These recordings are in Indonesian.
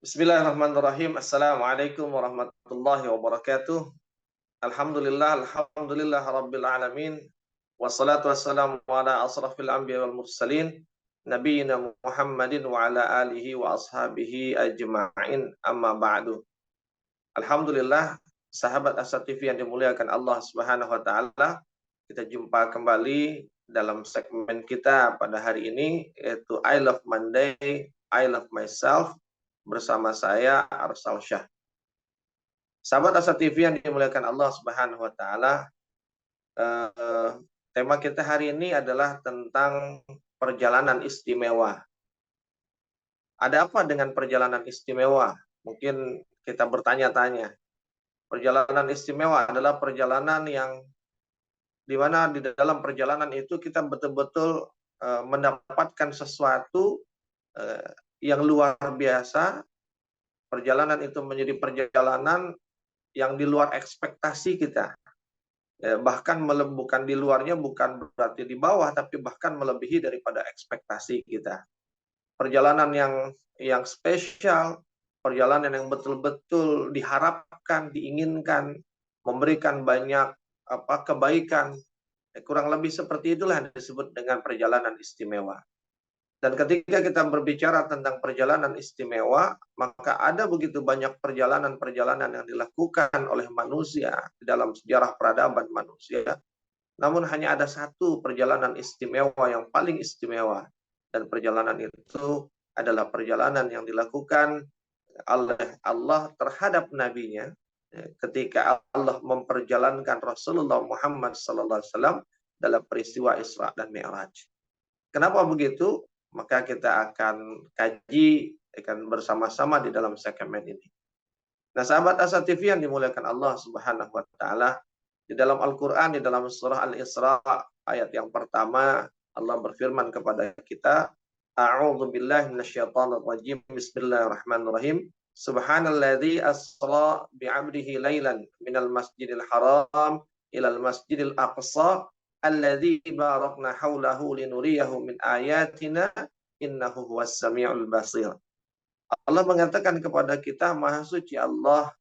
Bismillahirrahmanirrahim. Assalamualaikum warahmatullahi wabarakatuh. Alhamdulillah rabbil alamin. Wassalatu wassalamu ala asrafil anbiya wal mursalin nabiyina Muhammadin wa ala alihi wa ashabihi ajma'in, amma ba'du. Alhamdulillah, sahabat Asa TV yang dimuliakan Allah Subhanahu wa taala, kita jumpa kembali dalam segmen kita pada hari ini, yaitu I Love Monday, I Love Myself, bersama saya Arsal Syah. Sahabat Asa TV yang dimuliakan Allah Subhanahu wa taala, tema kita hari ini adalah tentang perjalanan istimewa. Ada apa dengan perjalanan istimewa? Mungkin kita bertanya-tanya. Perjalanan istimewa adalah perjalanan yang di mana di dalam perjalanan itu kita betul-betul mendapatkan sesuatu yang luar biasa. Perjalanan itu menjadi perjalanan yang di luar ekspektasi kita. Bahkan bukan di luarnya, bukan berarti di bawah, tapi bahkan melebihi daripada ekspektasi kita. Perjalanan yang spesial, perjalanan yang betul-betul diharapkan, diinginkan, memberikan banyak kebaikan. Kurang lebih seperti itulah yang disebut dengan perjalanan istimewa. Dan ketika kita berbicara tentang perjalanan istimewa, maka ada begitu banyak perjalanan-perjalanan yang dilakukan oleh manusia di dalam sejarah peradaban manusia. Namun hanya ada satu perjalanan istimewa yang paling istimewa. Dan perjalanan itu adalah perjalanan yang dilakukan oleh Allah terhadap nabinya ketika Allah memperjalankan Rasulullah Muhammad SAW dalam peristiwa Isra dan Mi'raj. Kenapa begitu? Maka kita akan kaji bersama-sama di dalam segmen ini. Nah, sahabat Asa TV yang dimuliakan Allah Subhanahu wa taala, di dalam Al-Qur'an, di dalam surah Al-Isra ayat yang pertama, Allah berfirman kepada kita, A'udzu billahi minasyaitonir rajim. Bismillahirrahmanirrahim. Subhanalladzi asra bi'abdihi lailan minal masjidil haram ilal masjidil aqsa alladzi barakna haulahu linuriyahu min ayatina innahu huwas samiul basir. Allah mengatakan kepada kita, Maha suci Allah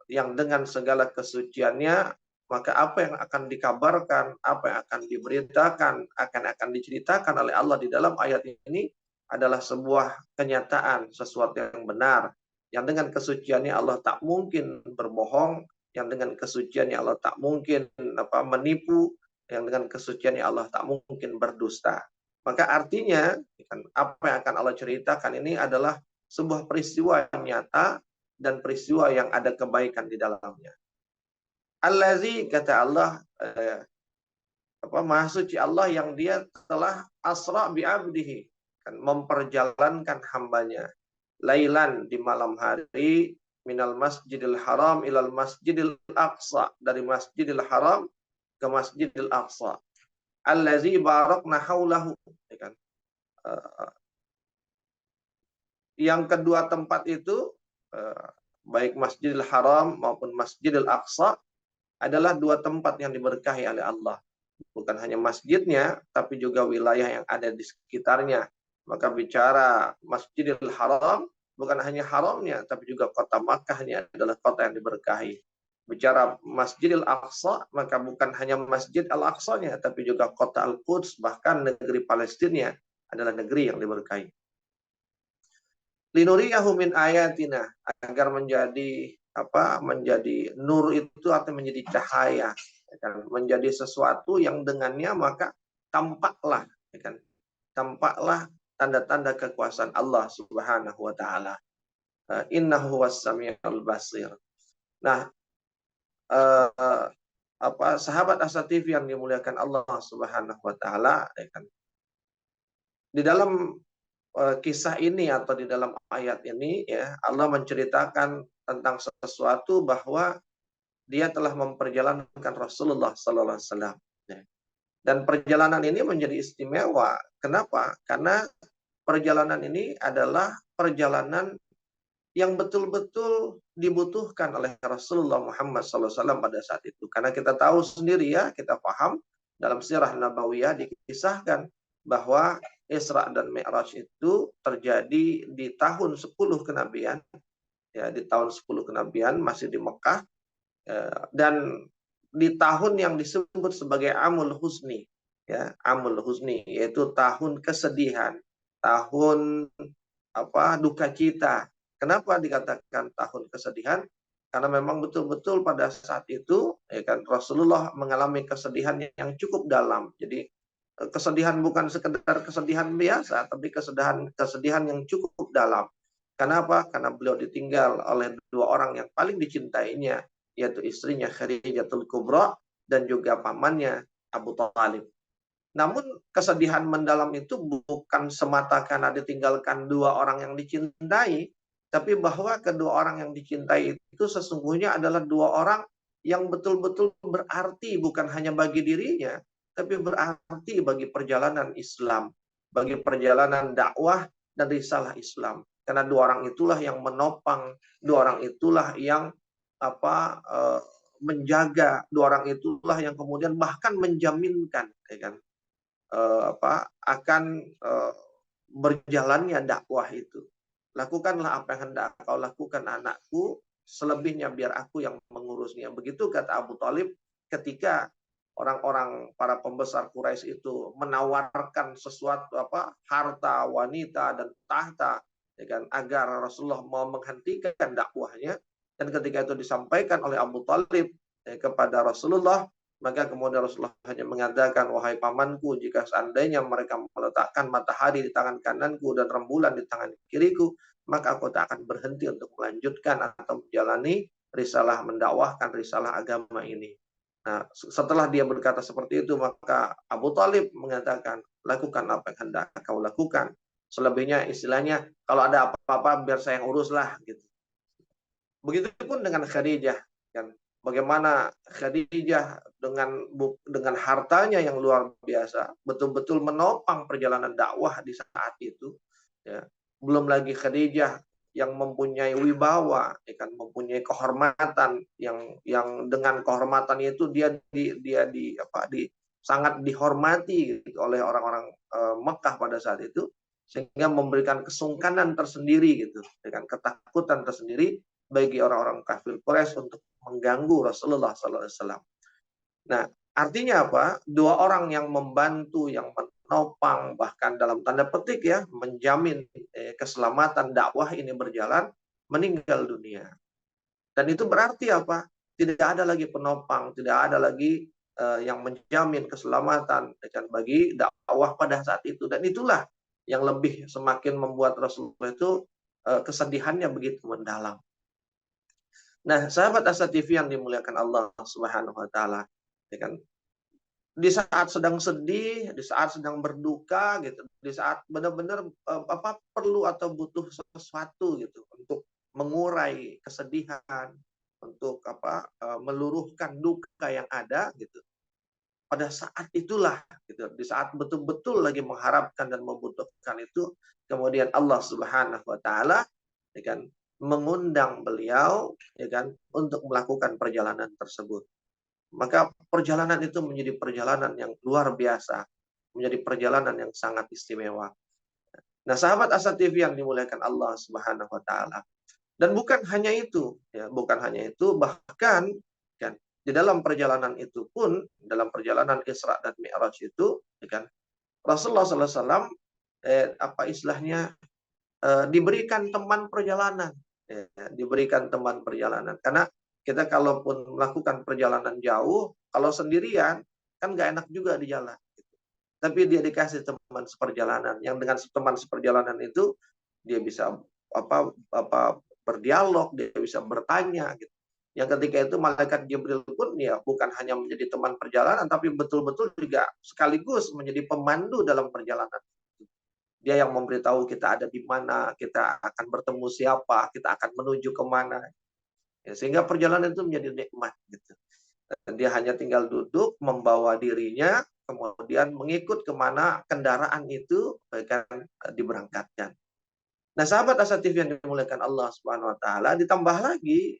yang dengan segala kesuciannya, maka apa yang akan dikabarkan, apa yang akan diberitakan, akan diceritakan oleh Allah di dalam ayat ini adalah sebuah kenyataan, sesuatu yang benar, yang dengan kesuciannya Allah tak mungkin berbohong, yang dengan kesuciannya Allah tak mungkin menipu, yang dengan kesuciannya Allah tak mungkin berdusta. Maka artinya apa yang akan Allah ceritakan ini adalah sebuah peristiwa yang nyata dan peristiwa yang ada kebaikan di dalamnya. Allazi, kata Allah, Maha suci Allah yang dia telah asra bi'abdihi, memperjalankan hambanya, lailan, di malam hari, minal masjidil haram ilal masjidil aqsa, dari masjidil haram ke masjidil aqsa, allazi barakna haulahu, yang kedua tempat itu, baik Masjidil Haram maupun Masjidil Aqsa, adalah dua tempat yang diberkahi oleh Allah. Bukan hanya masjidnya, tapi juga wilayah yang ada di sekitarnya. Maka bicara Masjidil Haram, bukan hanya haramnya, tapi juga kota Makkahnya adalah kota yang diberkahi. Bicara Masjidil Aqsa, maka bukan hanya Masjid Al-Aqsanya, tapi juga kota Al-Quds, bahkan negeri Palestina adalah negeri yang diberkahi. Linuriyahu min ayatina, agar menjadi nur itu atau menjadi cahaya, menjadi sesuatu yang dengannya maka tampaklah tampaklah tanda-tanda kekuasaan Allah Subhanahu wa taala. Innahu huwas samiul basir. Nah, sahabat Asa TV yang dimuliakan Allah Subhanahu wa taala, di dalam kisah ini atau di dalam ayat ini, Allah menceritakan tentang sesuatu bahwa dia telah memperjalankan Rasulullah Sallallahu Alaihi Wasallam. Dan perjalanan ini menjadi istimewa. Kenapa? Karena perjalanan ini adalah perjalanan yang betul-betul dibutuhkan oleh Rasulullah Muhammad Sallallahu Alaihi Wasallam pada saat itu. Karena kita tahu sendiri, kita paham dalam sirah Nabawiyah dikisahkan bahwa Isra dan Mi'raj itu terjadi di tahun 10 kenabian, ya, di tahun 10 kenabian masih di Mekah, dan di tahun yang disebut sebagai Amul Husni, ya, Amul Husni, yaitu tahun kesedihan, tahun duka cita. Kenapa dikatakan tahun kesedihan? Karena memang betul-betul pada saat itu, ya kan, Rasulullah mengalami kesedihan yang cukup dalam. Jadi kesedihan bukan sekedar kesedihan biasa, tapi kesedihan yang cukup dalam. Kenapa? Karena beliau ditinggal oleh dua orang yang paling dicintainya, yaitu istrinya Khadijatul Kubra dan juga pamannya Abu Thalib. Namun kesedihan mendalam itu bukan semata karena ditinggalkan dua orang yang dicintai, tapi bahwa kedua orang yang dicintai itu sesungguhnya adalah dua orang yang betul-betul berarti bukan hanya bagi dirinya, tapi berarti bagi perjalanan Islam, bagi perjalanan dakwah dan risalah Islam. Karena dua orang itulah yang menopang, dua orang itulah yang menjaga, dua orang itulah yang kemudian bahkan menjaminkan, ya kan, akan berjalannya dakwah itu. Lakukanlah apa yang hendak kau lakukan anakku, selebihnya biar aku yang mengurusnya. Begitu kata Abu Thalib ketika orang-orang para pembesar Quraisy itu menawarkan sesuatu, harta, wanita dan tahta, ya kan, agar Rasulullah mau menghentikan dakwahnya. Dan ketika itu disampaikan oleh Abu Thalib kepada Rasulullah, maka kemudian Rasulullah hanya mengatakan, wahai pamanku, jika seandainya mereka meletakkan matahari di tangan kananku dan rembulan di tangan kiriku, maka aku tak akan berhenti untuk melanjutkan atau menjalani risalah, mendakwahkan risalah agama ini. Nah, setelah dia berkata seperti itu, maka Abu Thalib mengatakan, lakukan apa yang hendak kau lakukan. Selebihnya istilahnya, kalau ada apa-apa biar saya yang uruslah, gitu. Begitupun dengan Khadijah, kan? Bagaimana Khadijah dengan hartanya yang luar biasa, betul-betul menopang perjalanan dakwah di saat itu. Ya. Belum lagi Khadijah yang mempunyai wibawa, ya kan, mempunyai kehormatan yang dengan kehormatan itu dia sangat dihormati gitu, oleh orang-orang Mekah pada saat itu, sehingga memberikan kesungkanan tersendiri gitu, dengan ketakutan tersendiri bagi orang-orang kafir Quraisy untuk mengganggu Rasulullah SAW. Nah, artinya apa? Dua orang yang membantu, yang menopang, bahkan dalam tanda petik ya, menjamin keselamatan dakwah ini berjalan, meninggal dunia. Dan itu berarti apa? Tidak ada lagi penopang, tidak ada lagi yang menjamin keselamatan bagi dakwah pada saat itu. Dan itulah yang lebih semakin membuat Rasulullah itu kesedihannya begitu mendalam. Nah, sahabat Asa TV yang dimuliakan Allah Subhanahu wa taala, ya kan? Di saat sedang sedih, di saat sedang berduka gitu, di saat benar-benar perlu atau butuh sesuatu gitu untuk mengurai kesedihan, untuk meluruhkan duka yang ada gitu. Pada saat itulah gitu, di saat betul-betul lagi mengharapkan dan membutuhkan itu, kemudian Allah Subhanahu wa taala, ya kan, mengundang beliau, ya kan, untuk melakukan perjalanan tersebut. Maka perjalanan itu menjadi perjalanan yang luar biasa, menjadi perjalanan yang sangat istimewa. Nah, sahabat Asa TV yang dimuliakan Allah Subhanahu wa taala. Dan bukan hanya itu, ya, bukan hanya itu, bahkan kan di dalam perjalanan itu pun, dalam perjalanan Isra dan Mi'raj itu, ya kan, Rasulullah SAW istilahnya diberikan teman perjalanan, ya, diberikan teman perjalanan. Karena kita kalaupun melakukan perjalanan jauh, kalau sendirian kan nggak enak juga di jalan. Tapi dia dikasih teman seperjalanan, yang dengan teman seperjalanan itu dia bisa berdialog, dia bisa bertanya gitu. Yang ketika itu malaikat Jibril pun ya bukan hanya menjadi teman perjalanan, tapi betul-betul juga sekaligus menjadi pemandu dalam perjalanan. Dia yang memberitahu kita ada di mana, kita akan bertemu siapa, kita akan menuju kemana. Ya, sehingga perjalanan itu menjadi nikmat gitu. Dan dia hanya tinggal duduk, membawa dirinya, kemudian mengikut kemana kendaraan itu akan diberangkatkan. Nah, sahabat Asa TV yang dimuliakan Allah Subhanahu wa taala, ditambah lagi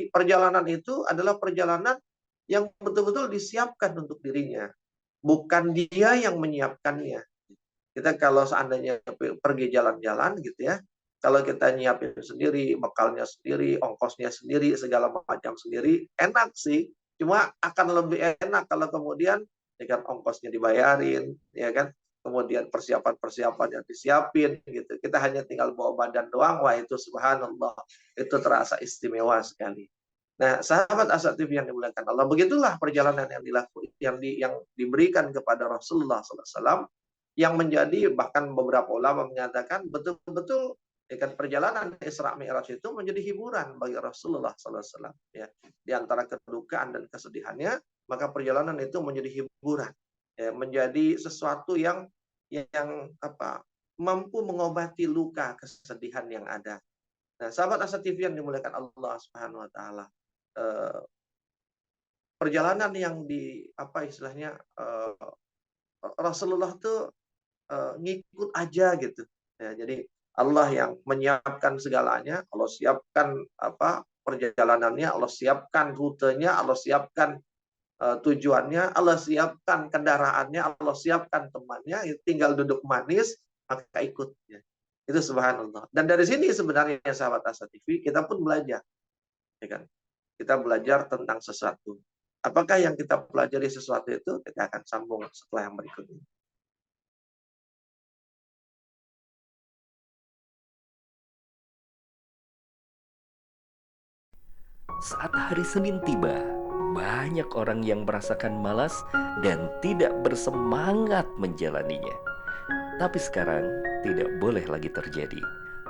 perjalanan itu adalah perjalanan yang betul-betul disiapkan untuk dirinya. Bukan dia yang menyiapkannya, Kita kalau seandainya pergi jalan-jalan gitu ya, kalau kita nyiapin sendiri, bekalnya sendiri, ongkosnya sendiri, segala macam sendiri, enak sih. Cuma akan lebih enak kalau kemudian ya kan ongkosnya dibayarin, ya kan. Kemudian persiapan-persiapan yang disiapin gitu. Kita hanya tinggal bawa badan doang, wah itu subhanallah, itu terasa istimewa sekali. Nah, sahabat Asa TV yang dimuliakan Allah, begitulah perjalanan yang yang diberikan kepada Rasulullah SAW, yang menjadi bahkan beberapa ulama menyatakan betul-betul ya kan perjalanan Isra Mi'raj itu menjadi hiburan bagi Rasulullah SAW. Ya, di antara kedukaan dan kesedihannya, maka perjalanan itu menjadi hiburan, ya, menjadi sesuatu yang apa mampu mengobati luka kesedihan yang ada. Nah, sahabat Asa TV yang dimuliakan Allah Subhanahu Wa Taala, eh, perjalanan yang di apa istilahnya Rasulullah tuh ngikut aja gitu. Ya, jadi Allah yang menyiapkan segalanya, Allah siapkan apa perjalanannya, Allah siapkan rutenya, Allah siapkan tujuannya, Allah siapkan kendaraannya, Allah siapkan temannya, tinggal duduk manis, maka ikut. Ya. Itu subhanallah. Dan dari sini sebenarnya sahabat Asa TV, kita pun belajar. Ya kan? Kita belajar tentang sesuatu. Apakah yang kita pelajari sesuatu itu, kita akan sambung setelah yang berikut ini. Saat hari Senin tiba, banyak orang yang merasakan malas dan tidak bersemangat menjalaninya. Tapi sekarang tidak boleh lagi terjadi.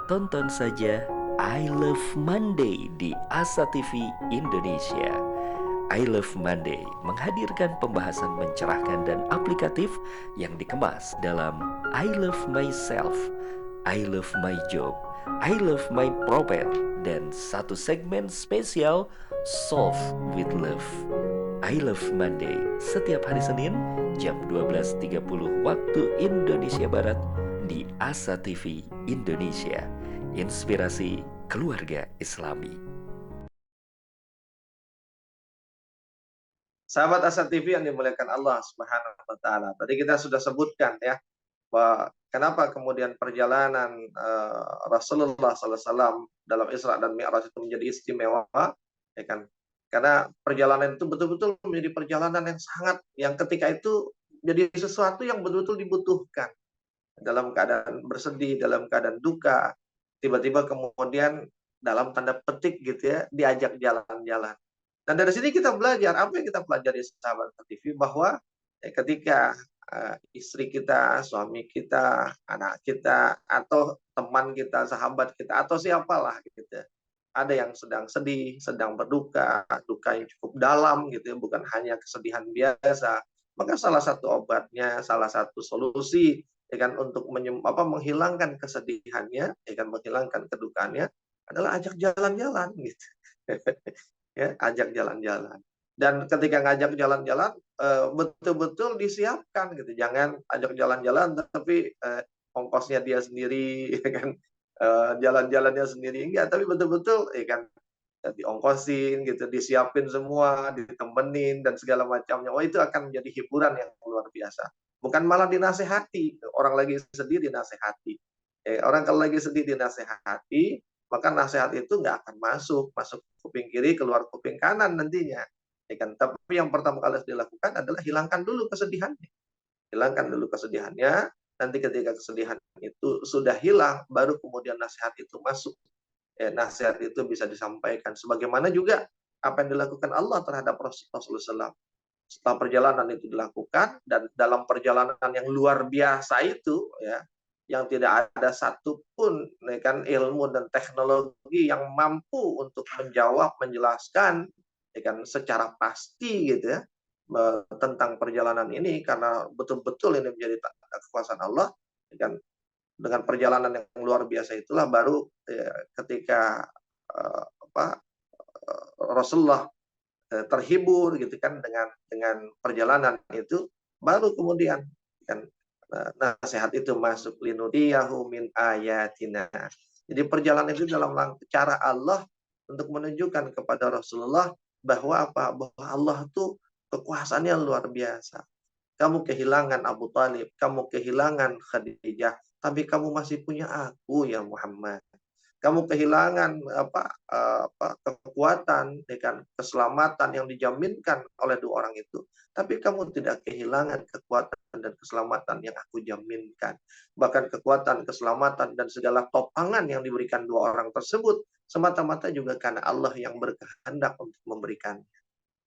Tonton saja I Love Monday di Asa TV Indonesia. I Love Monday menghadirkan pembahasan mencerahkan dan aplikatif yang dikemas dalam I Love Myself, I Love My Job, I Love My Prophet, dan satu segmen spesial Solve with Love. I Love Monday setiap hari Senin jam 12.30 waktu Indonesia Barat di Asa TV Indonesia. Inspirasi keluarga Islami. Sahabat Asa TV yang dimuliakan Allah Subhanahu wa taala. Tadi kita sudah sebutkan ya bahwa kenapa kemudian perjalanan Rasulullah SAW dalam Isra dan Mi'raj itu menjadi istimewa, ya kan? Karena perjalanan itu betul-betul menjadi perjalanan yang sangat, yang ketika itu jadi sesuatu yang betul-betul dibutuhkan dalam keadaan bersedih, dalam keadaan duka, tiba-tiba kemudian dalam tanda petik gitu ya diajak jalan-jalan. Dan dari sini kita belajar, apa yang kita pelajari sahabat TV, bahwa ketika istri kita, suami kita, anak kita, atau teman kita, sahabat kita, atau siapalah gitu, ada yang sedang sedih, sedang berduka, duka yang cukup dalam gitu ya, bukan hanya kesedihan biasa, maka salah satu obatnya, salah satu solusi ya kan untuk menghilangkan kesedihannya, ya kan menghilangkan kedukaannya adalah ajak jalan-jalan gitu. Ya, ajak jalan-jalan. Dan ketika ngajak jalan-jalan betul-betul disiapkan gitu. Jangan ajak jalan-jalan tapi ongkosnya dia sendiri ya kan. Jalan-jalannya sendiri enggak, tapi betul-betul ya kan diongkosin gitu, disiapin semua, ditemenin dan segala macamnya. Oh, itu akan menjadi hiburan yang luar biasa. Bukan malah dinasehati, orang lagi sedih dinasehati. Orang kalau lagi sedih dinasehati, maka nasihat itu nggak akan masuk kuping kiri, keluar kuping kanan nantinya. Ya kan? Tapi yang pertama kali harus dilakukan adalah hilangkan dulu kesedihannya. Hilangkan dulu kesedihannya, nanti ketika kesedihan itu sudah hilang, baru kemudian nasihat itu masuk. Nasihat itu bisa disampaikan. Sebagaimana juga apa yang dilakukan Allah terhadap Rasulullah SAW. Setelah perjalanan itu dilakukan, dan dalam perjalanan yang luar biasa itu, ya, yang tidak ada satupun ya kan, ilmu dan teknologi yang mampu untuk menjawab, menjelaskan ya kan, secara pasti gitu ya, tentang perjalanan ini, karena betul-betul ini menjadi kekuasaan Allah, ya kan. Dengan perjalanan yang luar biasa itulah baru ya, ketika Rasulullah terhibur gitu kan dengan perjalanan itu, baru kemudian kan nasihat itu masuk, linuriyahu min ayatina. Jadi perjalanan itu dalam cara Allah untuk menunjukkan kepada Rasulullah bahwa apa? Bahwa Allah tuh kekuasaannya luar biasa. kamu kehilangan Abu Talib, kamu kehilangan Khadijah, tapi kamu masih punya aku ya Muhammad. Kamu kehilangan kekuatan, ya kan, keselamatan yang dijaminkan oleh dua orang itu, tapi kamu tidak kehilangan kekuatan dan keselamatan yang aku jaminkan. Bahkan kekuatan, keselamatan dan segala topangan yang diberikan dua orang tersebut semata-mata juga karena Allah yang berkehendak untuk memberikan.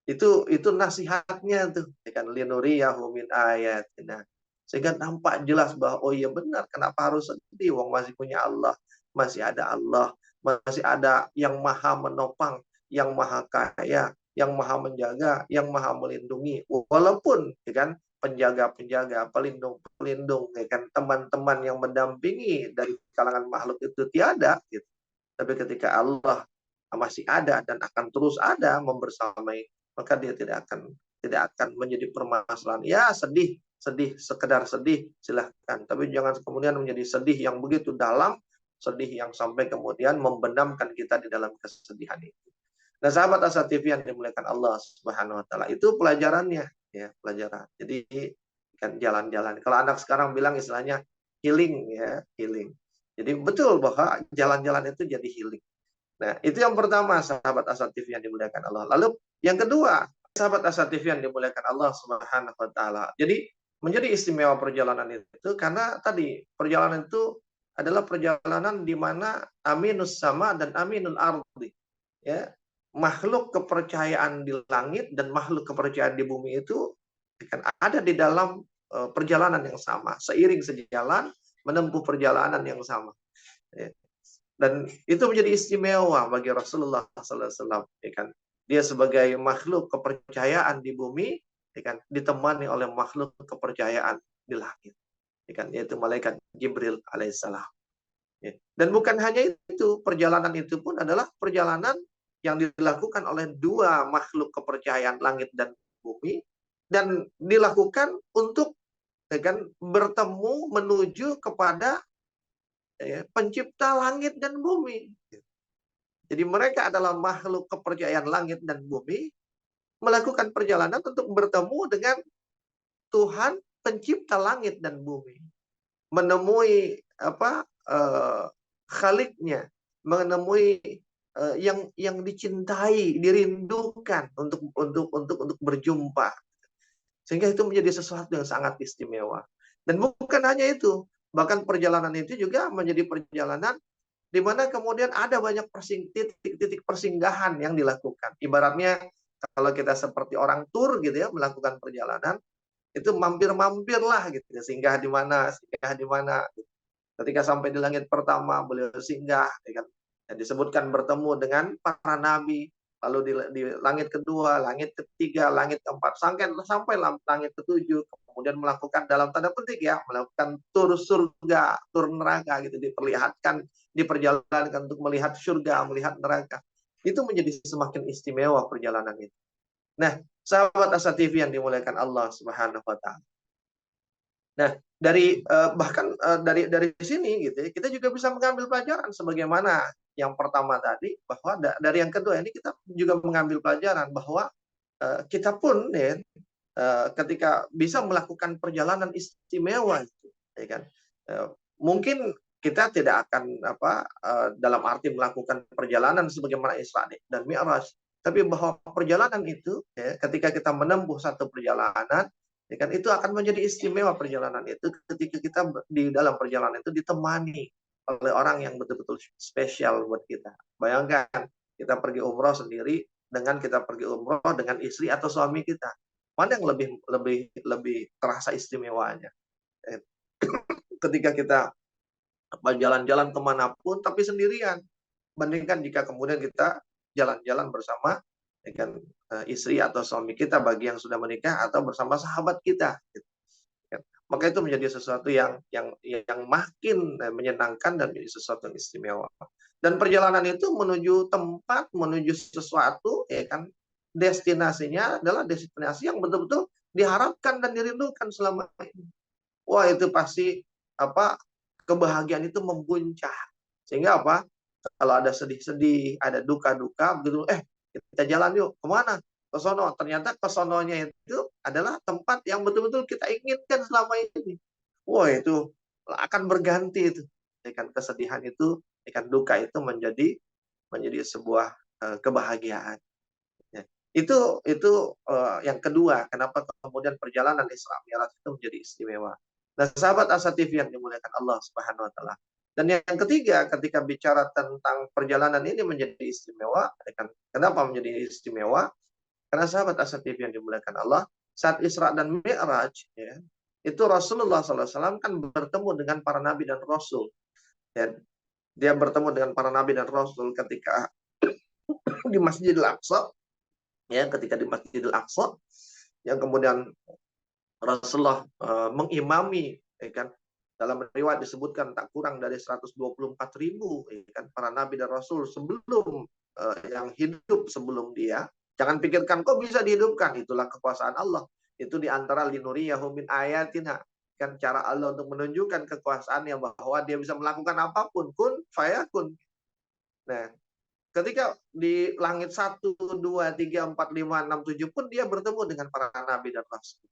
Itu nasihatnya tuh, ya kan, linuriyahu min ayatina. Sehingga nampak jelas bahwa oh iya benar, kenapa harus sedih, wong masih punya Allah, masih ada Allah, masih ada yang maha menopang, yang maha kaya, yang maha menjaga, yang maha melindungi. Walaupun ya kan penjaga-penjaga, pelindung-pelindung, ya kan, teman-teman yang mendampingi dari kalangan makhluk itu tiada gitu. Tapi ketika Allah masih ada dan akan terus ada membersamai, maka dia tidak akan menjadi permasalahan. Ya sedih, sedih, sekedar sedih, silahkan. Tapi jangan kemudian menjadi sedih yang begitu dalam, sedih yang sampai kemudian membenamkan kita di dalam kesedihan itu. Nah, sahabat Asa TV yang dimuliakan Allah Subhanahu wa taala, itu pelajarannya, ya, pelajaran. Jadi kan jalan-jalan. Kalau anak sekarang bilang istilahnya healing, ya, healing. Jadi betul bahwa jalan-jalan itu jadi healing. Nah, itu yang pertama, sahabat Asa TV yang dimuliakan Allah. Lalu yang kedua, sahabat Asa TV yang dimuliakan Allah Subhanahu wa taala. Jadi menjadi istimewa perjalanan itu karena tadi perjalanan itu adalah perjalanan di mana aminus sama dan aminul ardi. Ya, makhluk kepercayaan di langit dan makhluk kepercayaan di bumi itu kan ada di dalam perjalanan yang sama, seiring sejalan menempuh perjalanan yang sama. Ya. Dan itu menjadi istimewa bagi Rasulullah SAW, ya kan? Dia sebagai makhluk kepercayaan di bumi, ya kan, ditemani oleh makhluk kepercayaan di langit, ya kan, yaitu malaikat Jibril alaihissalam. Ya. Dan bukan hanya itu, perjalanan itu pun adalah perjalanan yang dilakukan oleh dua makhluk kepercayaan langit dan bumi, dan dilakukan untuk, ya kan, bertemu menuju kepada pencipta langit dan bumi. Jadi mereka adalah makhluk kepercayaan langit dan bumi melakukan perjalanan untuk bertemu dengan Tuhan pencipta langit dan bumi, menemui Khaliknya, menemui yang dicintai, dirindukan untuk berjumpa. Sehingga itu menjadi sesuatu yang sangat istimewa. Dan bukan hanya itu, bahkan perjalanan itu juga menjadi perjalanan di mana kemudian ada banyak titik-titik persinggahan yang dilakukan. Ibaratnya kalau kita seperti orang tur gitu ya, melakukan perjalanan, itu mampir-mampir lah gitu, singgah di mana, singgah di mana. Ketika sampai di langit pertama, beliau singgah, ya kan? Dan disebutkan bertemu dengan para nabi, lalu di langit kedua, langit ketiga, langit keempat, sampai langit ketujuh, kemudian melakukan dalam tanda petik ya, melakukan tur surga, tur neraka gitu, diperlihatkan, diperjalankan untuk melihat surga, melihat neraka. Itu menjadi semakin istimewa perjalanan itu. Nah, sahabat Asa TV yang dimuliakan Allah Subhanahu wa taala. Nah, dari sini gitu ya, kita juga bisa mengambil pelajaran sebagaimana yang pertama tadi, bahwa dari yang kedua ini kita juga mengambil pelajaran bahwa kita pun ya, ketika bisa melakukan perjalanan istimewa itu, ya kan, mungkin kita tidak akan dalam arti melakukan perjalanan sebagaimana Isra dan Mi'raj, tapi bahwa perjalanan itu ya, ketika kita menempuh satu perjalanan, ya kan, itu akan menjadi istimewa perjalanan itu ketika kita di dalam perjalanan itu ditemani oleh orang yang betul-betul spesial buat kita. Bayangkan kita pergi umroh sendiri dengan kita pergi umroh dengan istri atau suami kita. Mana yang lebih terasa istimewanya? Ketika kita jalan-jalan kemanapun tapi sendirian, bandingkan jika kemudian kita jalan-jalan bersama dengan istri atau suami kita bagi yang sudah menikah atau bersama sahabat kita. Maka itu menjadi sesuatu yang makin menyenangkan dan menjadi sesuatu yang istimewa. Dan perjalanan itu menuju tempat, menuju sesuatu, ya kan, destinasinya adalah destinasi yang betul-betul diharapkan dan dirindukan selama ini. Wah, itu pasti kebahagiaan itu membuncah. Sehingga kalau ada sedih-sedih, ada duka-duka, begitu, kita jalan yuk, kemana? ke sono. Ternyata ke sononya itu adalah tempat yang betul-betul kita inginkan selama ini. Wah, itu akan berganti itu. Ya kan, kesedihan itu, ya kan, duka itu menjadi sebuah kebahagiaan. Ya. Itu yang kedua, kenapa kemudian perjalanan Isra Mi'raj itu menjadi istimewa. Nah, sahabat Asa TV yang dimuliakan Allah Subhanahu wa taala. Dan yang ketiga, ketika bicara tentang perjalanan ini menjadi istimewa, ya kan, kenapa menjadi istimewa? Karena sahabat Asa TV yang dimuliakan Allah, saat Isra dan Mi'raj, ya, itu Rasulullah SAW kan bertemu dengan para nabi dan rasul. Ya. Dia bertemu dengan para nabi dan rasul ketika di Masjidil Aqsa, ya, ketika di Masjidil Aqsa, yang kemudian Rasulullah mengimami, ya kan, dalam riwayat disebutkan tak kurang dari 124.000, ya kan, para nabi dan rasul sebelum yang hidup sebelum dia. Jangan pikirkan kok bisa dihidupkan, itulah kekuasaan Allah. Itu diantara linuriyahu min ayatina, kan, cara Allah untuk menunjukkan kekuasaannya bahwa dia bisa melakukan apapun, kun fayakun. Nah, ketika di langit 1, 2, 3, 4, 5, 6, 7 pun dia bertemu dengan para nabi dan rasul.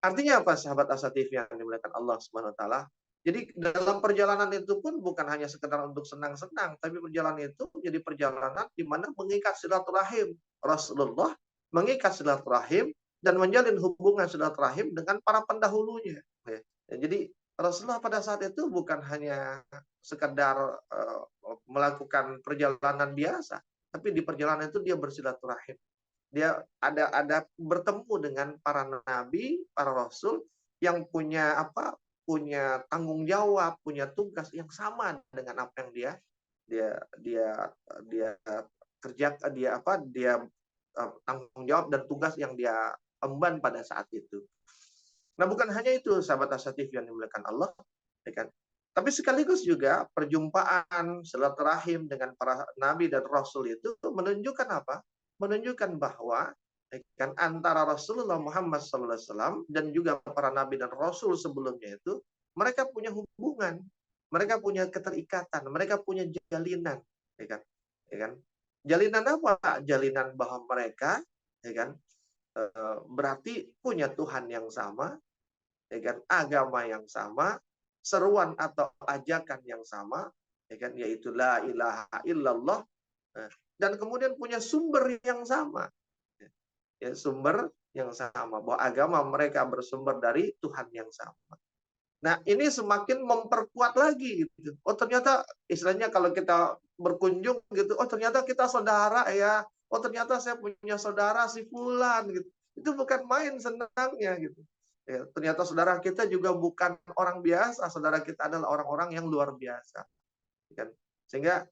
Artinya apa, sahabat Asa TV yang dimuliakan Allah Subhanahu wa taala? Jadi dalam perjalanan itu pun bukan hanya sekedar untuk senang-senang, tapi perjalanan itu menjadi perjalanan di mana mengikat silaturahim. Rasulullah mengikat silaturahim dan menjalin hubungan silaturahim dengan para pendahulunya. Ya. Jadi Rasulullah pada saat itu bukan hanya sekedar melakukan perjalanan biasa, tapi di perjalanan itu dia bersilaturahim. Dia ada bertemu dengan para nabi, para rasul yang punya punya tanggung jawab, punya tugas yang sama dengan apa yang dia kerjakan, dia tanggung jawab dan tugas yang dia emban pada saat itu. Nah, bukan hanya itu, sahabat Asa TV yang dimuliakan Allah, ya kan? Tapi sekaligus juga perjumpaan silaturahim dengan para nabi dan rasul itu menunjukkan apa? Menunjukkan bahwa, ya kan, antara Rasulullah Muhammad SAW dan juga para nabi dan rasul sebelumnya itu, mereka punya hubungan, mereka punya keterikatan, mereka punya jalinan, ya kan? Ya kan? Jalinan apa? Jalinan bahwa mereka, ya kan, berarti punya Tuhan yang sama, ya kan, agama yang sama, seruan atau ajakan yang sama, ya kan, yaitu la ilaha illallah, dan kemudian punya sumber yang sama, ya, sumber yang sama, bahwa agama mereka bersumber dari Tuhan yang sama. Nah, ini semakin memperkuat lagi gitu. Oh, ternyata istilahnya kalau kita berkunjung gitu, oh ternyata kita saudara ya. Oh, ternyata saya punya saudara si fulan gitu. Itu bukan main senangnya gitu. Ya, ternyata saudara kita juga bukan orang biasa, saudara kita adalah orang-orang yang luar biasa. Kan? Sehingga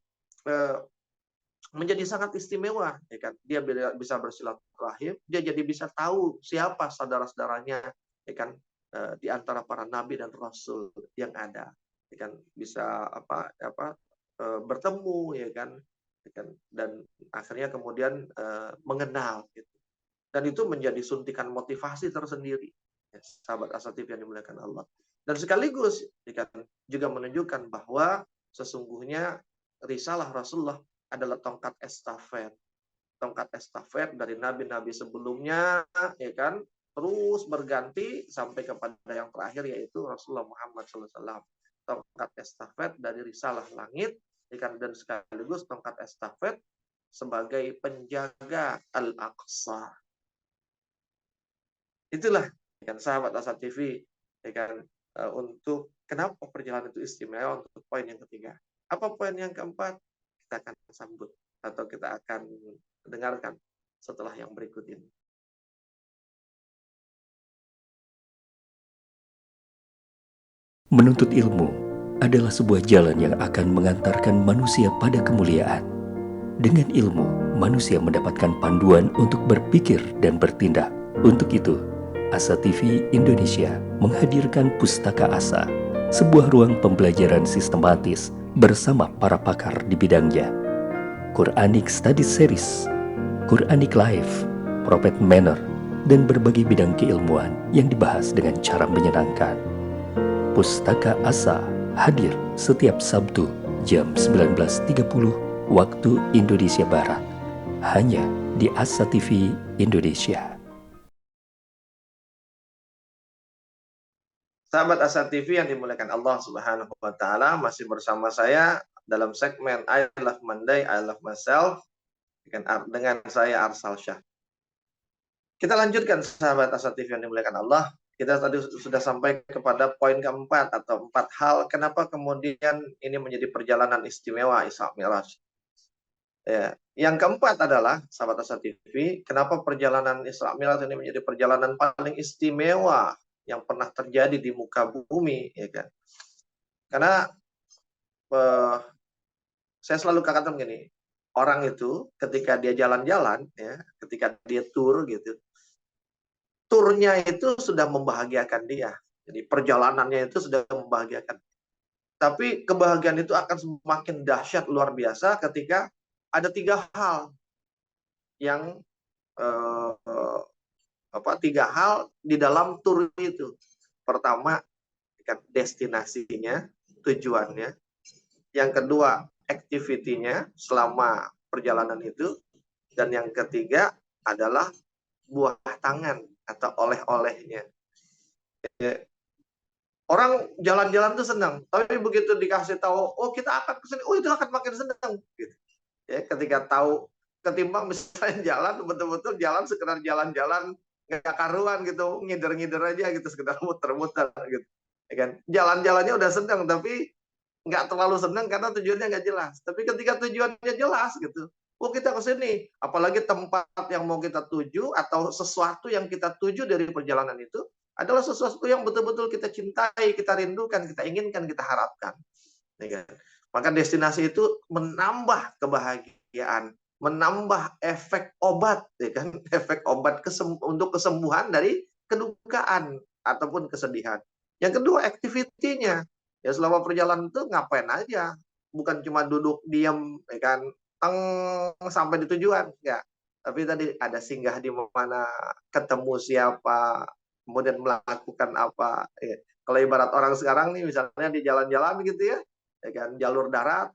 menjadi sangat istimewa, ya kan? Dia bisa bersilaturahim, dia jadi bisa tahu siapa saudara-saudaranya, ya kan? Di antara para nabi dan rasul yang ada, ya kan, bisa bertemu, ya kan, dan akhirnya kemudian mengenal, gitu. Dan itu menjadi suntikan motivasi tersendiri, ya, sahabat Asa TV yang dimuliakan Allah. Dan sekaligus, ya kan, juga menunjukkan bahwa sesungguhnya risalah Rasulullah adalah tongkat estafet dari nabi-nabi sebelumnya, ya kan, terus berganti sampai kepada yang terakhir, yaitu Rasulullah Muhammad SAW. Tongkat estafet dari risalah langit, dan sekaligus tongkat estafet sebagai penjaga Al-Aqsa. Itulah, kan, sahabat Asa TV, untuk kenapa perjalanan itu istimewa, untuk poin yang ketiga. Apa poin yang keempat? Kita akan sambut atau kita akan dengarkan setelah yang berikut ini. Menuntut ilmu adalah sebuah jalan yang akan mengantarkan manusia pada kemuliaan. Dengan ilmu, manusia mendapatkan panduan untuk berpikir dan bertindak. Untuk itu, Asa TV Indonesia menghadirkan Pustaka Asa, sebuah ruang pembelajaran sistematis bersama para pakar di bidangnya. Quranic Study Series, Quranic Life, Prophet Manner, dan berbagai bidang keilmuan yang dibahas dengan cara menyenangkan. Pustaka Asa hadir setiap Sabtu jam 19.30 waktu Indonesia Barat, hanya di Asa TV Indonesia. Sahabat Asa TV yang dimuliakan Allah Subhanahu wa taala, masih bersama saya dalam segmen I Love Monday, I Love Myself dengan saya Arsal Syah. Kita lanjutkan sahabat Asa TV yang dimuliakan Allah. Kita tadi sudah sampai kepada poin keempat atau 4 hal kenapa kemudian ini menjadi perjalanan istimewa Isra Mi'raj. Ya. Yang keempat adalah sahabat Asa TV, kenapa perjalanan Isra Mi'raj ini menjadi perjalanan paling istimewa yang pernah terjadi di muka bumi, ya kan? Karena saya selalu katakan begini, orang itu ketika dia jalan-jalan, ya, ketika dia tur gitu, turnya itu sudah membahagiakan dia. Jadi perjalanannya itu sudah membahagiakan. Tapi kebahagiaan itu akan semakin dahsyat luar biasa ketika ada 3 hal yang tiga hal di dalam tur itu. Pertama, destinasinya, tujuannya. Yang kedua, activity-nya selama perjalanan itu. Dan yang ketiga adalah buah tangan atau oleh-olehnya. Orang jalan-jalan tuh senang, tapi begitu dikasih tahu, oh kita akan ke sini, oh itu akan makin senang. Gitu. Ya, ketika tahu, ketimbang misalnya jalan, betul-betul jalan sekedar jalan-jalan, nggak karuan gitu, ngider-ngider aja gitu, sekedar muter-muter gitu. Ya kan? Jalan-jalannya udah senang, tapi nggak terlalu senang karena tujuannya nggak jelas. Tapi ketika tujuannya jelas gitu, oh kita ke sini, apalagi tempat yang mau kita tuju atau sesuatu yang kita tuju dari perjalanan itu adalah sesuatu yang betul-betul kita cintai, kita rindukan, kita inginkan, kita harapkan. Ya kan? Maka destinasi itu menambah kebahagiaan, menambah efek obat, ya kan? Efek obat untuk kesembuhan dari kedukaan ataupun kesedihan. Yang kedua, activity-nya. Ya selama perjalanan itu ngapain aja, bukan cuma duduk diam, ya kan, sampai di tujuan, ya. Tapi tadi ada singgah di mana, ketemu siapa, kemudian melakukan apa. Ya. Kalau ibarat orang sekarang nih, misalnya di jalan-jalan gitu ya kan, jalur darat,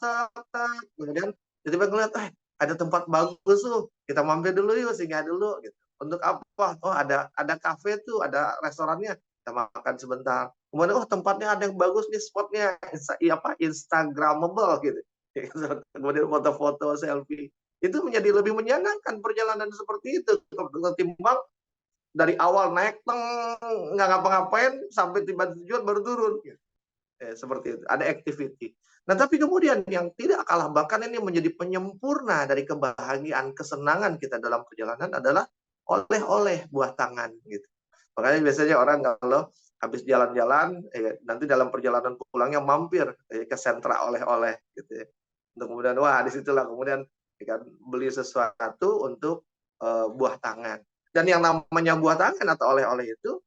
kemudian tiba-tiba ngeliat, ada tempat bagus tuh, kita mampir dulu yuk, singgah dulu. Gitu. Untuk apa? Oh ada kafe tuh, ada restorannya, kita makan sebentar. Kemudian tempatnya ada yang bagus nih spotnya, Instagramable gitu. Kemudian foto-foto, selfie. Itu menjadi lebih menyenangkan perjalanan seperti itu ketimbang dari awal naik nggak ngapa-ngapain sampai tiba tujuan baru turun. Gitu. Seperti itu. Ada activity. Nah, tapi kemudian yang tidak kalah bahkan ini menjadi penyempurna dari kebahagiaan, kesenangan kita dalam perjalanan adalah oleh-oleh buah tangan gitu. Makanya biasanya orang kalau habis jalan-jalan, nanti dalam perjalanan pulangnya mampir ke sentra oleh-oleh gitu ya. Untuk kemudian disitulah kemudian kan beli sesuatu untuk buah tangan. Dan yang namanya buah tangan atau oleh-oleh itu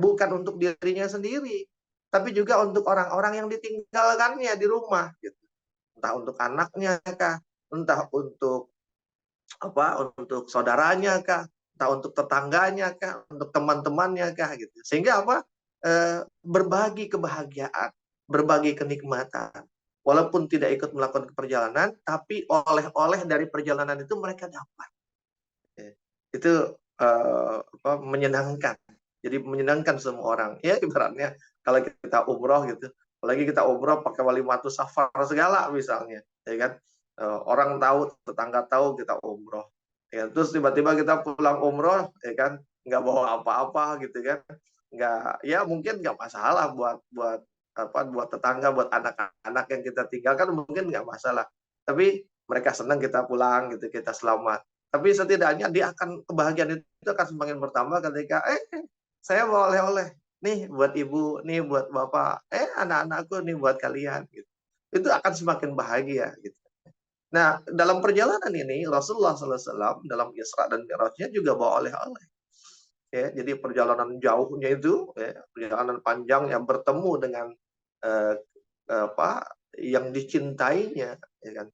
bukan untuk dirinya sendiri, tapi juga untuk orang-orang yang ditinggalkannya di rumah gitu. Entah untuk anaknya kah, entah untuk untuk saudaranya kah, entah untuk tetangganya kah, untuk teman-temannya kah gitu. Sehingga berbagi kebahagiaan, berbagi kenikmatan. Walaupun tidak ikut melakukan perjalanan, tapi oleh-oleh dari perjalanan itu mereka dapat. Itu menyenangkan. Jadi menyenangkan semua orang. Ya ibaratnya kalau kita umroh gitu, apalagi kita umroh pakai wali matu safar segala misalnya, ya kan? Orang tahu, tetangga tahu kita umroh. Ya, terus tiba-tiba kita pulang umroh, ya kan? Nggak bawa apa-apa gitu kan? Nggak, ya mungkin nggak masalah buat tetangga, buat anak-anak yang kita tinggalkan mungkin nggak masalah. Tapi mereka senang kita pulang gitu, kita selamat. Tapi setidaknya kebahagiaan itu akan semakin bertambah ketika saya bawa oleh-oleh nih buat ibu, nih buat bapak, anak-anakku nih buat kalian gitu. Itu akan semakin bahagia gitu. Nah, dalam perjalanan ini Rasulullah SAW dalam Isra dan Mi'rajnya juga bawa oleh-oleh. Ya, jadi perjalanan jauhnya itu, perjalanan panjang yang bertemu dengan yang dicintainya, ya kan.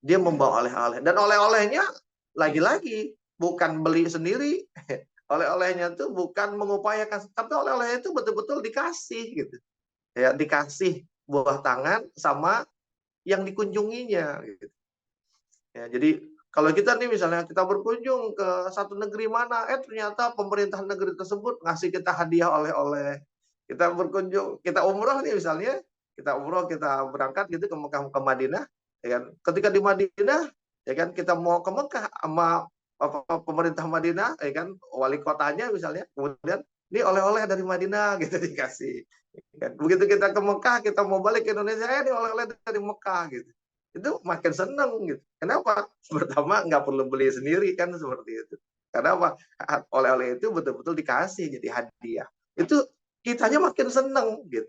Dia membawa oleh-oleh dan oleh-olehnya lagi-lagi bukan beli sendiri. Oleh-olehnya itu bukan mengupayakan, tapi oleh-olehnya itu betul-betul dikasih gitu. Ya, dikasih buah tangan sama yang dikunjunginya gitu. Ya, jadi Kalau kita nih misalnya kita berkunjung ke satu negeri mana, ternyata pemerintah negeri tersebut ngasih kita hadiah oleh-oleh. Kita berkunjung, kita umroh nih misalnya, kita umroh, kita berangkat gitu ke Mekah, ke Madinah, ya kan. Ketika di Madinah, ya kan, kita mau ke Mekah sama pemerintah Madinah, ya kan, wali kotanya misalnya, kemudian ini oleh-oleh dari Madinah gitu dikasih. Ya kan. Begitu kita ke Mekah, kita mau balik ke Indonesia, ini oleh-oleh dari Mekah gitu. Itu makin seneng gitu. Kenapa? Pertama nggak perlu beli sendiri kan seperti itu. Karena apa? Oleh-oleh itu betul-betul dikasih jadi hadiah. Itu kitanya makin seneng gitu.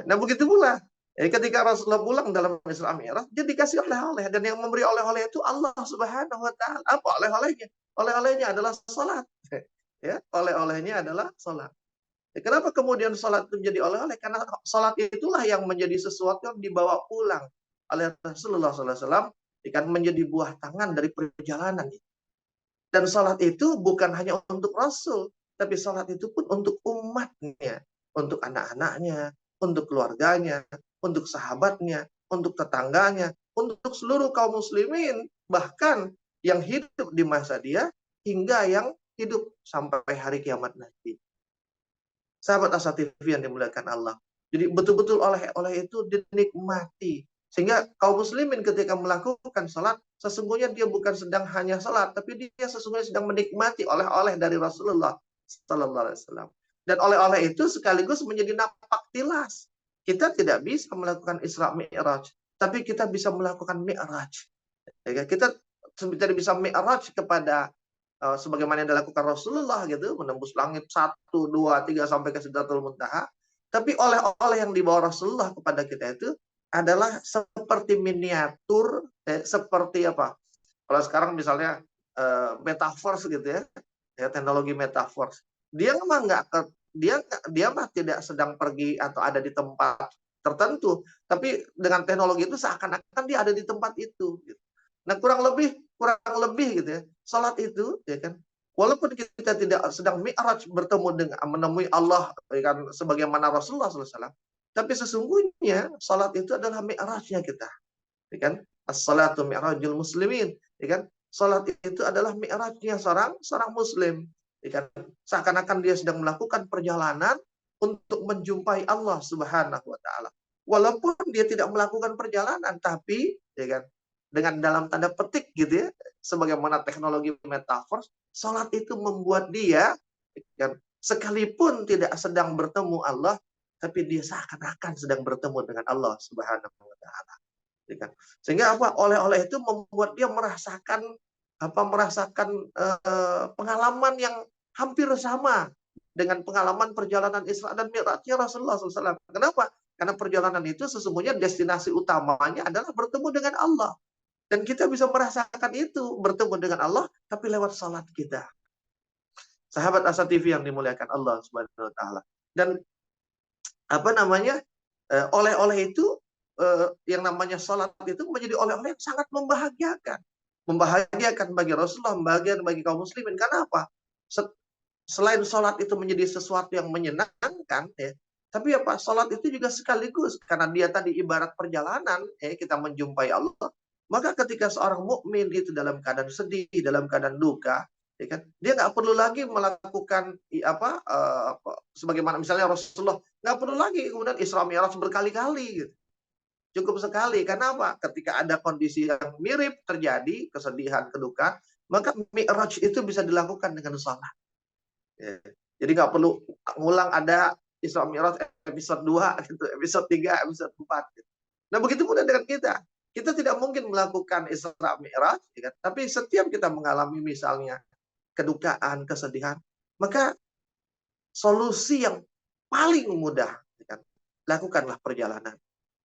Nah begitu pula. Ketika Rasulullah pulang dalam Isra Mi'raj, dia dikasih oleh-oleh dan yang memberi oleh-oleh itu Allah Subhanahu Wa Taala. Apa oleh-olehnya? Oleh-olehnya adalah salat. Ya, oleh-olehnya adalah salat. Kenapa kemudian salat itu menjadi oleh-oleh? Karena salat itulah yang menjadi sesuatu yang dibawa pulang oleh Rasulullah SAW, ikan menjadi buah tangan dari perjalanan. Dan salat itu bukan hanya untuk Rasul, tapi salat itu pun untuk umatnya, untuk anak-anaknya, untuk keluarganya, untuk sahabatnya, untuk tetangganya, untuk seluruh kaum muslimin, bahkan yang hidup di masa dia, hingga yang hidup sampai hari kiamat nanti. Sahabat Asa TV yang dimuliakan Allah. Jadi betul-betul oleh itu dinikmati. Sehingga kaum muslimin ketika melakukan salat, sesungguhnya dia bukan sedang hanya salat, tapi dia sesungguhnya sedang menikmati oleh-oleh dari Rasulullah Sallallahu Alaihi Wasallam. Dan oleh-oleh itu sekaligus menjadi napak tilas. Kita tidak bisa melakukan Isra Mi'raj, tapi kita bisa melakukan Mi'raj. Kita tidak bisa Mi'raj kepada sebagaimana yang dilakukan Rasulullah gitu, menembus langit 1, 2, 3 sampai ke Sidratul Muntaha. Tapi oleh-oleh yang dibawa Rasulullah kepada kita itu adalah seperti miniatur, seperti apa? Kalau sekarang misalnya metaverse gitu ya, teknologi metaverse. Dia mah nggak dia mah tidak sedang pergi atau ada di tempat tertentu, tapi dengan teknologi itu seakan-akan dia ada di tempat itu. Gitu. Nah kurang lebih gitu ya. Salat itu ya kan, walaupun kita tidak sedang mi'raj bertemu dengan menemui Allah ya kan sebagaimana Rasulullah SAW, tapi sesungguhnya salat itu adalah mi'rajnya kita, ya kan? As-salatu mi'rajul muslimin, ya kan? Salat itu adalah mi'rajnya seorang muslim, ya kan? Seakan-akan dia sedang melakukan perjalanan untuk menjumpai Allah Subhanahu wa taala. Walaupun dia tidak melakukan perjalanan, tapi ya kan, dengan dalam tanda petik gitu ya, sebagaimana teknologi metaverse, salat itu membuat dia kan, sekalipun tidak sedang bertemu Allah, tapi dia seakan-akan sedang bertemu dengan Allah Subhanahu wa taala. Sehingga apa? Oleh-oleh itu membuat dia merasakan pengalaman yang hampir sama dengan pengalaman perjalanan Isra dan Mi'rajnya Rasulullah SAW. Kenapa? Karena perjalanan itu sesungguhnya destinasi utamanya adalah bertemu dengan Allah. Dan kita bisa merasakan itu, bertemu dengan Allah, tapi lewat salat kita. Sahabat Asa TV yang dimuliakan Allah Subhanahu wa taala. Dan apa namanya? Oleh-oleh itu yang namanya salat itu menjadi oleh-oleh yang sangat membahagiakan. Membahagiakan bagi Rasulullah, membahagiakan bagi kaum muslimin. Karena apa? Selain salat itu menjadi sesuatu yang menyenangkan, ya, tapi apa? Salat itu juga sekaligus karena dia tadi ibarat perjalanan, kita menjumpai Allah. Maka ketika seorang mukmin itu dalam keadaan sedih, dalam keadaan duka, ya kan, dia nggak perlu lagi melakukan sebagaimana misalnya Rasulullah nggak perlu lagi kemudian Isra Mi'raj berkali-kali. Gitu. Cukup sekali. Karena apa? Ketika ada kondisi yang mirip terjadi, kesedihan, kedukaan, maka Mi'raj itu bisa dilakukan dengan salat. Ya. Jadi nggak perlu ngulang ada Isra Mi'raj episode 2, gitu, episode 3, episode 4. Gitu. Nah begitu pun dengan kita. Kita tidak mungkin melakukan Isra Mi'raj, ya kan? Tapi setiap kita mengalami misalnya kedukaan, kesedihan, maka solusi yang paling mudah, ya kan? Lakukanlah perjalanan.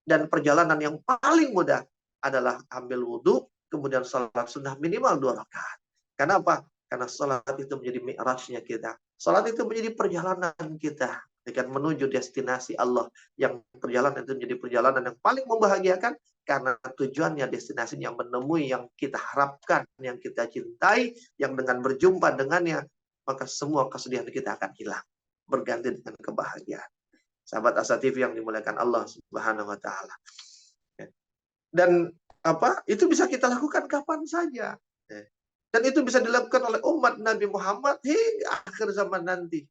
Dan perjalanan yang paling mudah adalah ambil wudhu, kemudian sholat sunnah minimal 2 rakaat. Karena apa? Karena sholat itu menjadi mi'rajnya kita. Sholat itu menjadi perjalanan kita dengan menuju destinasi Allah. Yang perjalanan itu menjadi perjalanan yang paling membahagiakan karena tujuannya, destinasinya menemui yang kita harapkan, yang kita cintai, yang dengan berjumpa dengannya, maka semua kesedihan kita akan hilang. Berganti dengan kebahagiaan. Sahabat Asa TV yang dimuliakan Allah Subhanahu wa taala. Dan itu bisa kita lakukan kapan saja. Ya. Dan itu bisa dilakukan oleh umat Nabi Muhammad hingga akhir zaman nanti,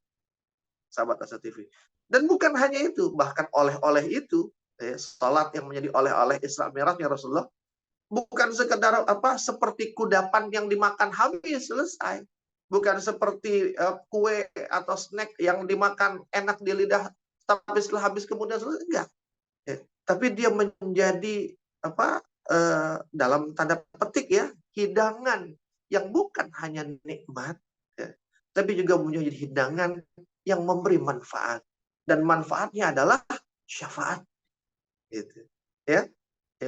sahabat Asa TV. Dan bukan hanya itu, bahkan oleh-oleh itu, salat yang menjadi oleh-oleh Isra Mi'rajnya Rasulullah, bukan sekedar seperti kudapan yang dimakan habis selesai. Bukan seperti kue atau snack yang dimakan enak di lidah tapi setelah habis kemudian selesai, enggak. Tapi dia menjadi dalam tanda petik ya, hidangan yang bukan hanya nikmat, ya, tapi juga menjadi hidangan yang memberi manfaat, dan manfaatnya adalah syafaat, gitu. Ya,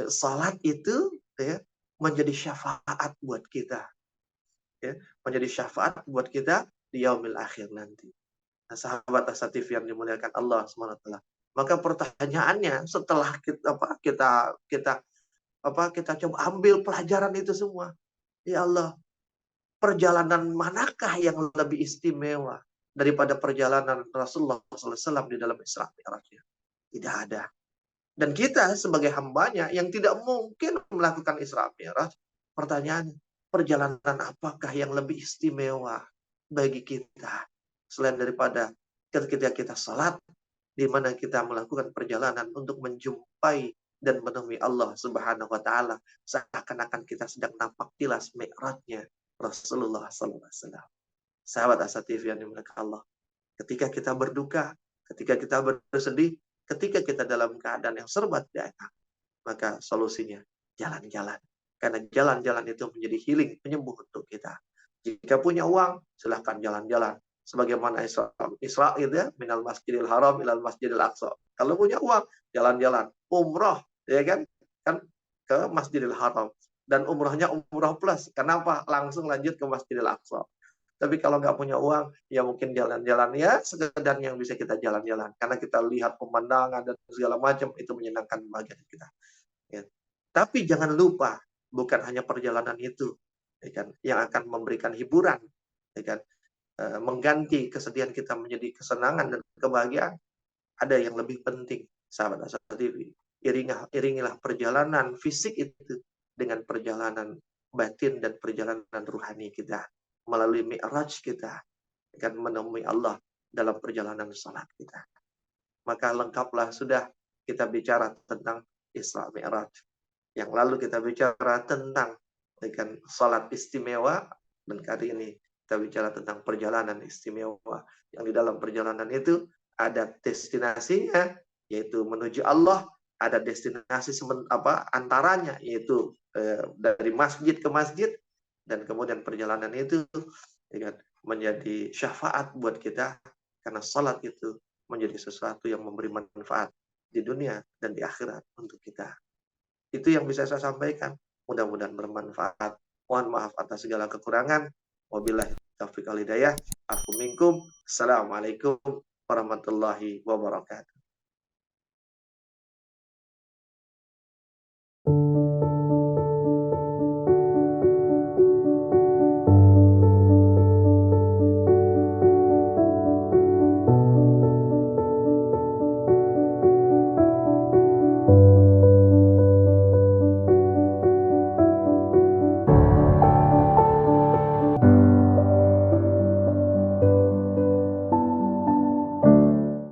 salat itu ya menjadi syafaat buat kita, ya, menjadi syafaat buat kita di yaumil akhir nanti. Nah, sahabat Assatif yang dimuliakan Allah SWT. Maka pertanyaannya setelah kita coba ambil pelajaran itu semua, ya Allah, perjalanan manakah yang lebih istimewa daripada perjalanan Rasulullah SAW di dalam Isra Mi'rajnya? Tidak ada. Dan kita sebagai hambanya yang tidak mungkin melakukan Isra Mi'raj, pertanyaannya, perjalanan apakah yang lebih istimewa bagi kita selain daripada ketika kita salat, di mana kita melakukan perjalanan untuk menjumpai dan menemui Allah Subhanahu wa taala, seakan-akan kita sedang nampak tilas mi'rajnya Rasulullah sallallahu alaihi wasallam. Sahabat Asa TV yang dimuliakan Allah, ketika kita berduka, ketika kita bersedih, ketika kita dalam keadaan yang serba tidak enak, maka solusinya jalan-jalan. Karena jalan-jalan itu menjadi healing, penyembuh untuk kita. Jika punya uang, silahkan jalan-jalan. Sebagaimana Israel ya, minal masjidil haram ilal masjidil aqsa. Kalau punya uang, jalan-jalan. Umroh, ya kan? Kan ke Masjidil Haram. Dan umrohnya umroh plus. Kenapa? Langsung lanjut ke Masjidil Aqsa. Tapi kalau nggak punya uang, ya mungkin jalan-jalan ya sekedar yang bisa kita jalan-jalan. Karena kita lihat pemandangan dan segala macam, itu menyenangkan bagian kita. Ya. Tapi jangan lupa, bukan hanya perjalanan itu, ya kan, yang akan memberikan hiburan, ya kan, mengganti kesedihan kita menjadi kesenangan dan kebahagiaan. Ada yang lebih penting, sahabat Asa TV. Iringilah perjalanan fisik itu dengan perjalanan batin dan perjalanan ruhani kita melalui mi'raj kita, akan menemui Allah dalam perjalanan salat kita. Maka lengkaplah sudah kita bicara tentang Isra Mi'raj. Yang lalu kita bicara tentang salat istimewa, dan kali ini kita bicara tentang perjalanan istimewa. Yang di dalam perjalanan itu ada destinasinya, yaitu menuju Allah, ada destinasi antaranya, yaitu dari masjid ke masjid, dan kemudian perjalanan itu menjadi syafaat buat kita, karena salat itu menjadi sesuatu yang memberi manfaat di dunia dan di akhirat untuk kita. Itu yang bisa saya sampaikan. Mudah-mudahan bermanfaat. Mohon maaf atas segala kekurangan. Wabillahi taufiq wal hidayah. Afu minkum. Assalamualaikum warahmatullahi wabarakatuh.